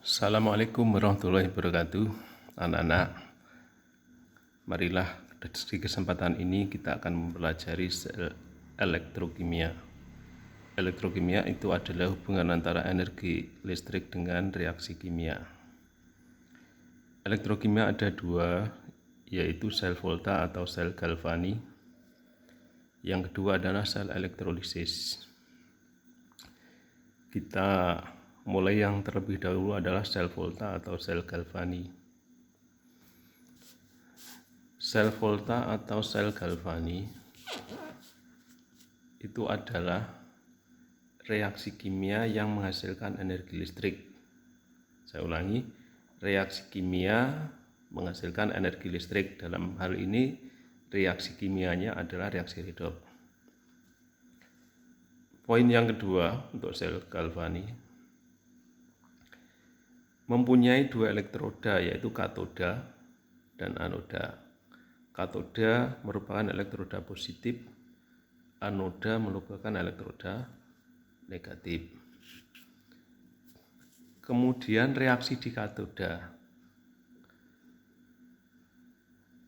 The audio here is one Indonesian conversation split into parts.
Assalamualaikum warahmatullahi wabarakatuh. Anak-anak, marilah di kesempatan ini kita akan mempelajari elektrokimia. Elektrokimia itu adalah hubungan antara energi listrik dengan reaksi kimia. Elektrokimia ada dua, yaitu sel volta atau sel galvani. Yang kedua adalah sel elektrolisis. Kita mulai yang terlebih dahulu adalah sel volta atau sel galvani. Sel volta atau sel galvani itu adalah reaksi kimia yang menghasilkan energi listrik. Saya ulangi, reaksi kimia menghasilkan energi listrik. Dalam hal ini reaksi kimianya adalah reaksi redox. Poin yang kedua untuk sel galvani mempunyai dua elektroda, yaitu katoda dan anoda. Katoda merupakan elektroda positif, anoda merupakan elektroda negatif. Kemudian reaksi di katoda.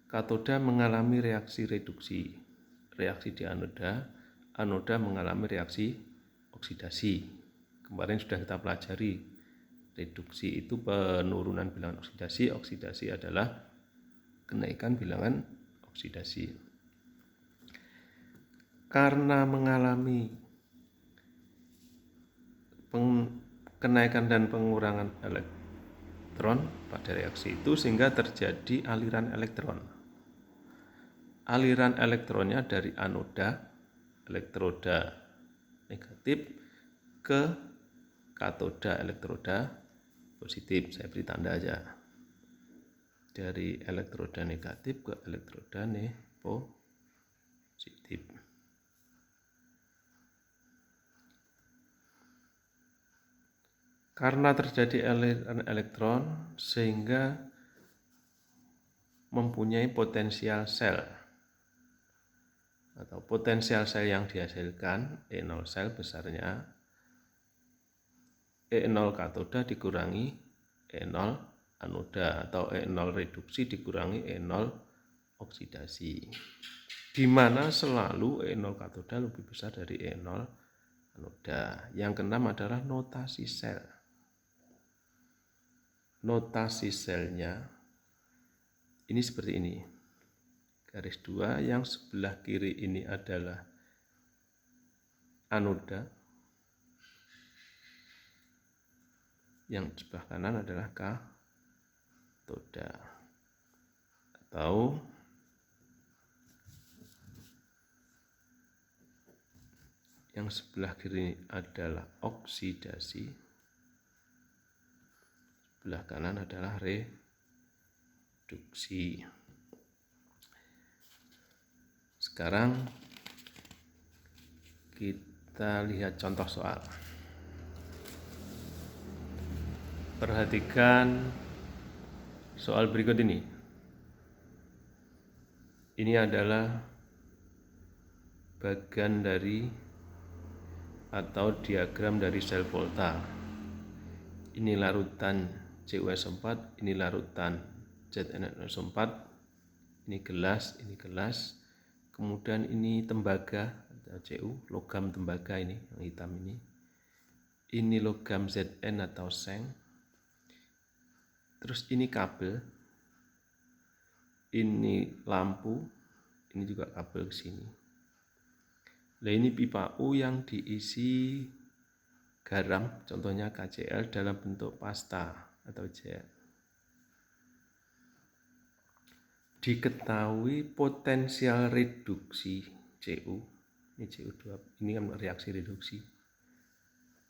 Katoda mengalami reaksi reduksi. Reaksi di anoda, anoda mengalami reaksi oksidasi. Kemarin sudah kita pelajari, reduksi itu penurunan bilangan oksidasi, oksidasi adalah kenaikan bilangan oksidasi. Karena mengalami kenaikan dan pengurangan elektron pada reaksi itu, sehingga terjadi aliran elektron. Aliran elektronnya dari anoda, elektroda negatif, ke katoda, elektroda positif. Saya beri tanda aja. Dari elektroda negatif ke elektroda positif. Karena terjadi aliran elektron, sehingga mempunyai potensial sel atau potensial sel yang dihasilkan E0 sel besarnya E0 katoda dikurangi E0 anoda, atau E0 reduksi dikurangi E0 oksidasi, di mana selalu E0 katoda lebih besar dari E0 anoda. Yang keenam adalah notasi sel. Notasi selnya ini seperti ini. Garis 2, yang sebelah kiri ini adalah anoda, yang sebelah kanan adalah katoda. Atau yang sebelah kiri adalah oksidasi, sebelah kanan adalah reduksi. Sekarang kita lihat contoh soal. Perhatikan soal berikut ini. Ini adalah bagian dari atau diagram dari sel volta. Ini larutan CuS4, ini larutan ZnSO4, ini gelas, kemudian ini tembaga atau Cu, logam tembaga ini yang hitam ini logam Zn atau seng, terus ini kabel, ini lampu, ini juga kabel ke sini. Nah, ini pipa U yang diisi garam, contohnya KCl dalam bentuk pasta atau gel. Diketahui potensial reduksi Cu, ini Cu2, ini kan reaksi reduksi.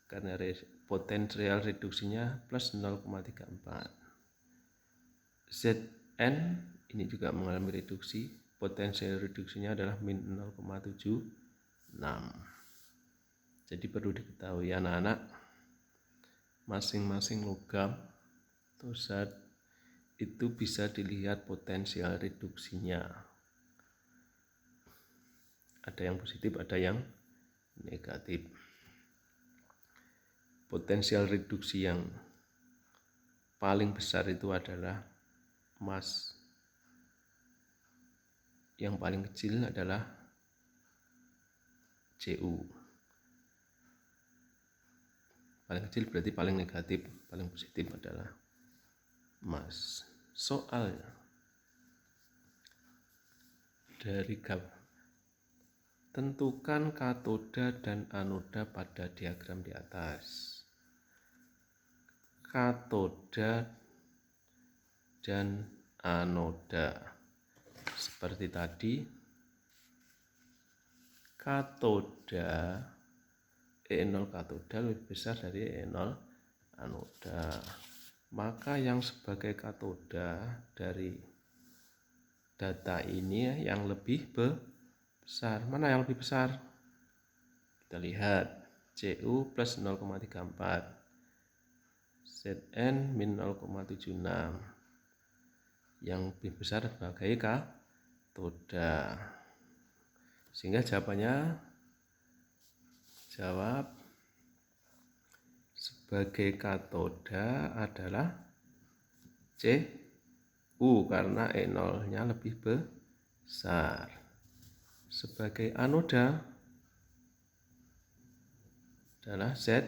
Karena potensial reduksinya plus 0,34. Zn ini juga mengalami reduksi, potensial reduksinya adalah min 0,76. Jadi perlu diketahui anak-anak, masing-masing logam atau zat itu bisa dilihat potensial reduksinya. Ada yang positif, ada yang negatif. Potensial reduksi yang paling besar itu adalah mass. Yang paling kecil adalah Cu. Paling kecil berarti paling negatif, paling positif adalah mass. Soal dari tentukan katoda dan anoda pada diagram di atas. Katoda dan anoda. Seperti tadi, katoda E0 katoda lebih besar dari E0 anoda. Maka yang sebagai katoda dari data ini yang lebih besar. Mana yang lebih besar? Kita lihat Cu plus 0,34, Zn min 0,76. Yang lebih besar sebagai katoda. Sehingga jawabannya sebagai katoda adalah Cu karena E0-nya lebih besar. Sebagai anoda adalah Zn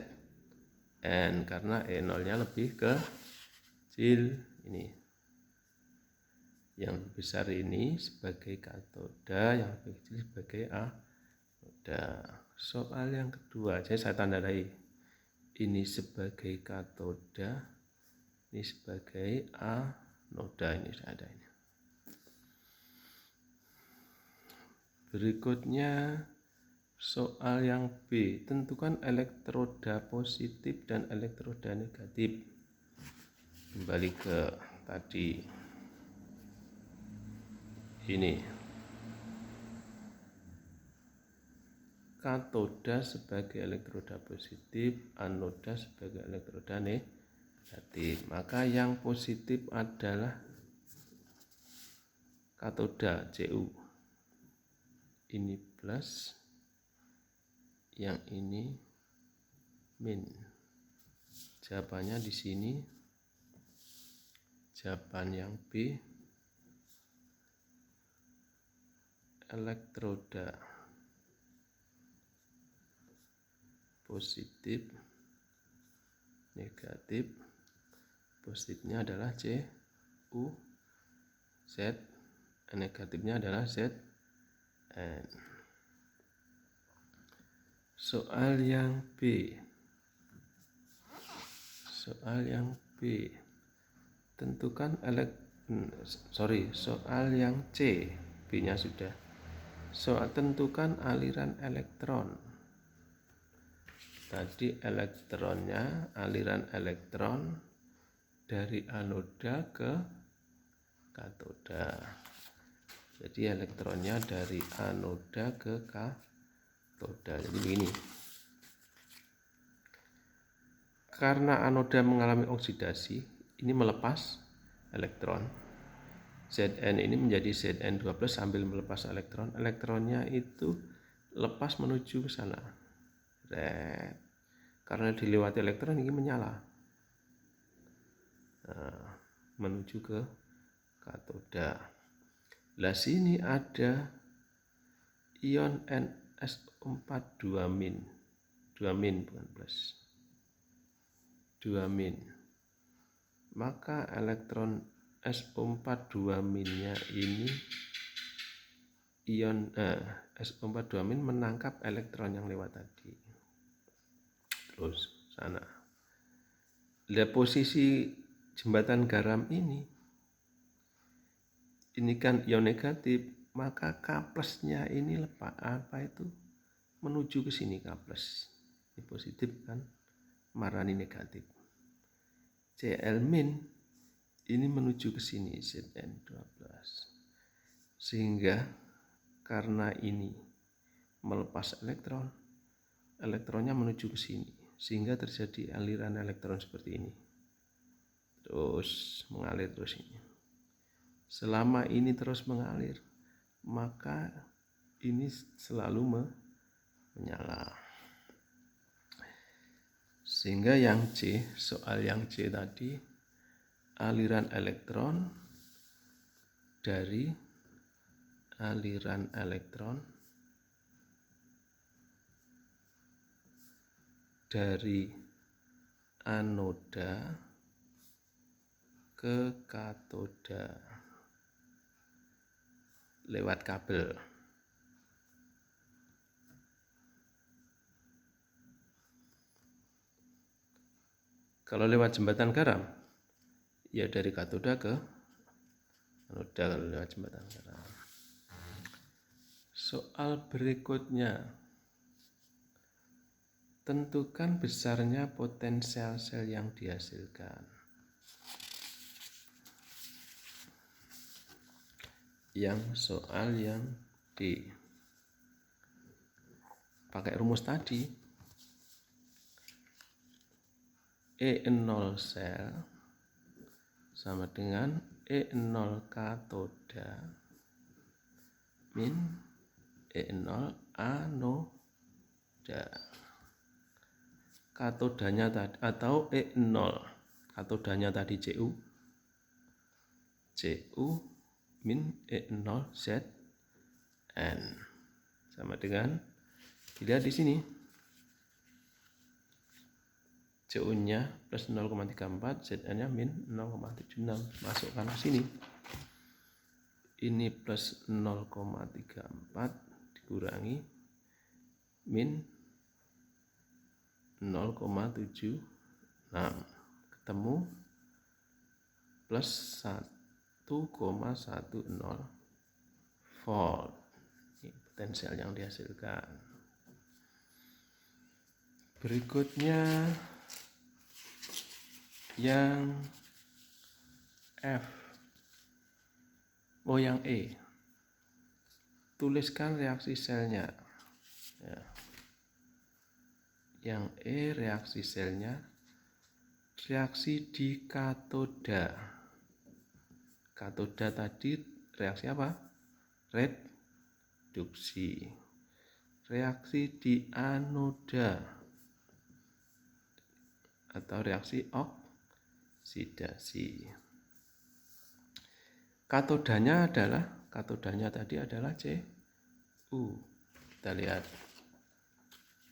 karena E0-nya lebih kecil. Ini yang lebih besar ini sebagai katoda, yang lebih kecil sebagai anoda. Soal yang kedua, saya tandai ini sebagai katoda, ini sebagai anoda. Ini sudah ada ini. Berikutnya soal yang B, tentukan elektroda positif dan elektroda negatif. Kembali ke tadi ini, katoda sebagai elektroda positif, anoda sebagai elektroda negatif. Maka yang positif adalah katoda Cu. Ini plus, yang ini min. Jawabannya di sini. Jawaban yang B, elektroda positif, negatif. Positifnya adalah Cu, Z, negatifnya adalah Zn. Soal yang B. Soal yang B. Tentukan soal yang C. B-nya sudah. Soal tentukan aliran elektron. Tadi elektronnya, aliran elektron dari anoda ke katoda. Jadi elektronnya dari anoda ke katoda. Jadi begini. Karena anoda mengalami oksidasi, ini melepas elektron. Zn ini menjadi Zn2+ sambil melepas elektron. Elektronnya itu lepas menuju ke sana. Karena dilewati elektron ini menyala. Menuju ke katoda. Lah sini ada ion NSO4 2-, 2- bukan plus, 2-. Maka elektron SO4 2-nya ini ion SO4 2- menangkap elektron yang lewat tadi. Terus sana. Lihat posisi jembatan garam ini kan ion negatif, maka K+ ini lepas menuju ke sini K+. Ini positif kan, marani negatif. Cl- ini menuju ke sini Zn12. Sehingga karena ini melepas elektron, elektronnya menuju ke sini, sehingga terjadi aliran elektron seperti ini. Terus mengalir terus ini. Selama ini terus mengalir, maka ini selalu menyala. Sehingga yang C, soal yang C tadi aliran elektron dari aliran elektron dari anoda ke katoda lewat kabel. Kalau lewat jembatan garam, ya dari katoda ke anoda kalau lewat jembatan garam. Soal berikutnya, tentukan besarnya potensial sel yang dihasilkan. Soal yang D. Pakai rumus tadi, E0 sel sama dengan E0 katoda min E0 anoda. Katodanya tadi atau E0 katodanya tadi Cu min E0 Zn sama dengan, dilihat di sini Cu-nya plus 0,34, Zn-nya min 0,76. Masukkan ke sini. Ini plus 0,34 dikurangi min 0,76. Ketemu plus 1,10 volt. Ini potensial yang dihasilkan. Berikutnya yang F. Yang E. Tuliskan reaksi selnya. Ya. Yang E reaksi selnya, reaksi di katoda. Katoda tadi reaksi apa? Reduksi. Reaksi di anoda atau reaksi oksidasi. Katodanya tadi adalah Cu. Kita lihat.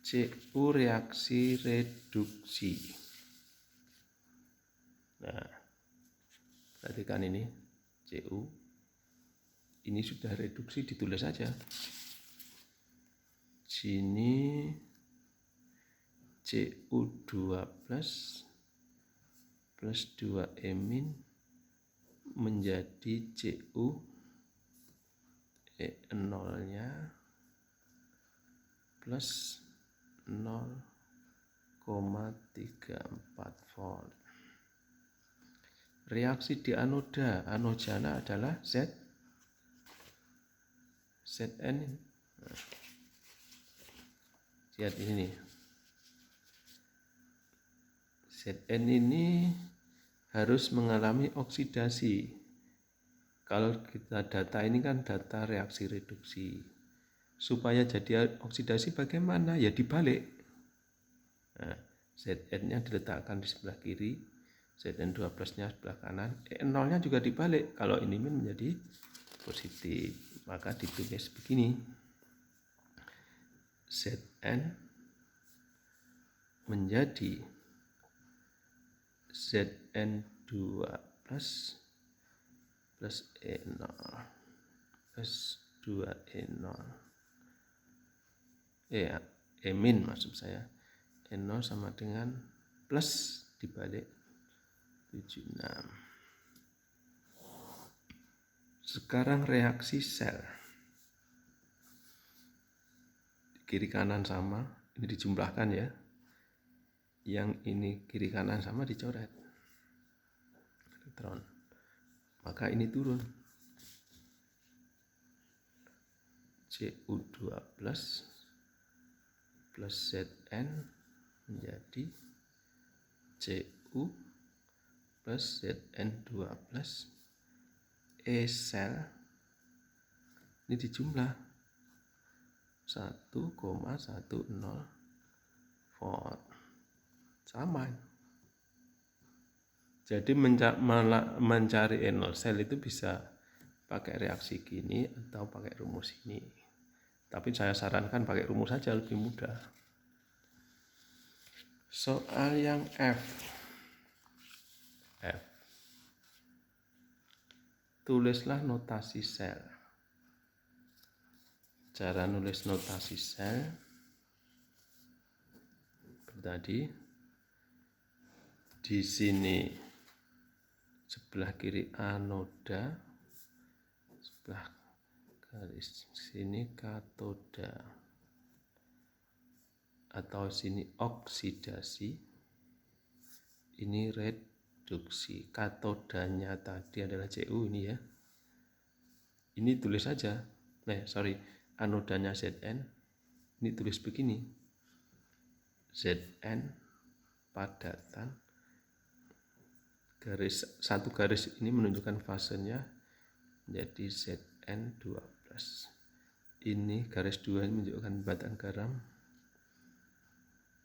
Cu reaksi reduksi. Nah, perhatikan ini Cu. Ini sudah reduksi, ditulis saja. Sini Cu2 plus 2E min menjadi Cu E0-nya plus 0,34 volt. Reaksi di anoda, anodanya adalah Zn. Lihat di sini. Zn ini harus mengalami oksidasi. Kalau kita data ini kan data reaksi reduksi. Supaya jadi oksidasi bagaimana? Ya dibalik. Nah, Zn-nya diletakkan di sebelah kiri, Zn2 plusnya sebelah kanan, E0-nya juga dibalik. Kalau ini min menjadi positif, maka ditulis begini. Zn menjadi Zn2 plus E0 plus 2E0 E min maksud saya, E0 sama dengan plus dibalik 76. Sekarang reaksi sel kiri kanan sama, ini dijumlahkan ya. Yang ini kiri kanan sama dicoret elektron, maka ini turun. Cu2 plus Zn menjadi Cu plus Zn2 plus E sel, ini dijumlah 1,10 volt. Sama. Jadi mencari E0 sel itu bisa pakai reaksi gini atau pakai rumus ini. Tapi saya sarankan pakai rumus saja, lebih mudah. Soal yang F. Tulislah notasi sel. Cara nulis notasi sel tadi di sini sebelah kiri anoda, sebelah garis sini katoda, atau sini oksidasi, ini reduksi. Katodanya tadi adalah Cu ini ya. Ini tulis saja. Anodanya Zn. Ini tulis begini. Zn padatan. Satu garis ini menunjukkan fasenya jadi Zn2+. Ini garis 2 ini menunjukkan batang garam.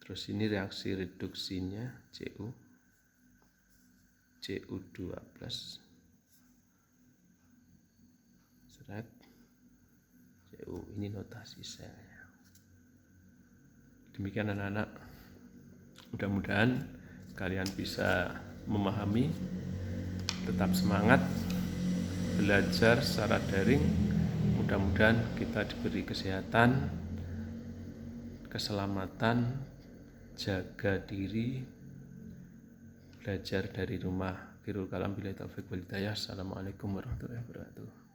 Terus ini reaksi reduksinya Cu2+. Cu, ini notasi selnya. Demikian anak-anak. Mudah-mudahan kalian bisa memahami. Tetap semangat belajar secara daring. Mudah-mudahan kita diberi kesehatan, keselamatan, jaga diri, belajar dari rumah. Akhirul kalam billahi taufiq wal hidayah. Assalamualaikum warahmatullahi wabarakatuh.